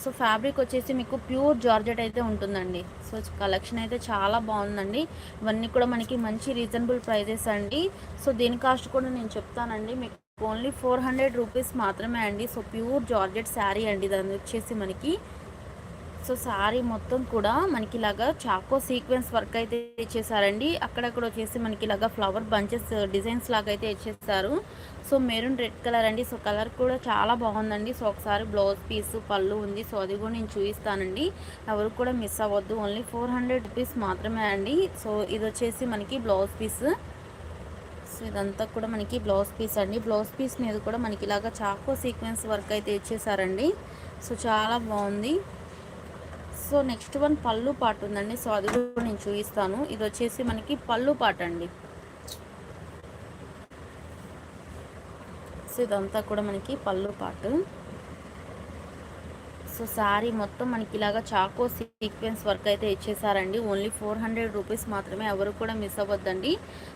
So fabric వచ్చేసి మీకు pure georgette అయితే ఉంటుందండి. సో కలెక్షన్ అయితే చాలా బాగుందండి. ఇవన్నీ కూడా మనకి మంచి రీజనబుల్ ప్రైజెస్ అండి. సో దీని కాస్ట్ కూడా నేను చెప్తానండి. మీకు ఓన్లీ 400 రూపీస్ మాత్రమే అండి. సో ప్యూర్ జార్జెట్ శారీ అండి. దాని వచ్చేసి మనకి సో శారీ మొత్తం కూడా మనకి ఇలాగా చాకో సీక్వెన్స్ వర్క్ అయితే ఇచ్చేసారండి. అక్కడక్కడ వచ్చేసి మనకి ఇలాగా ఫ్లవర్ బంచెస్ డిజైన్స్ లాగా అయితే ఇచ్చేసారు. సో మెరూన్ రెడ్ కలర్ అండి. సో కలర్ కూడా చాలా బాగుందండి. సో ఒకసారి బ్లౌజ్ పీస్ పళ్ళు ఉంది. సో అది కూడా నేను చూపిస్తానండి. ఎవరు కూడా మిస్ అవ్వద్దు. ఓన్లీ 400 రూపీస్ మాత్రమే అండి. సో ఇది వచ్చేసి మనకి బ్లౌజ్ పీస్. సో ఇదంతా కూడా మనకి బ్లౌజ్ పీస్ అండి. బ్లౌజ్ పీస్ మీద కూడా మనకి ఇలాగా చాకో సీక్వెన్స్ వర్క్ అయితే ఇచ్చేసారండి. సో చాలా బాగుంది. సో నెక్స్ట్ వన్ పళ్ళు పాట ఉందండి. సో అది కూడా నేను చూపిస్తాను. ఇది వచ్చేసి మనకి పళ్ళు పాట అండి. సో ఇదంతా కూడా మనకి పళ్ళు పాటు. సో శారీ మొత్తం మనకి ఇలాగా చాకో సీక్వెన్స్ వర్క్ అయితే ఇచ్చేసారండి. ఓన్లీ 400 రూపీస్ మాత్రమే. ఎవరు కూడా మిస్ అవ్వద్దండి.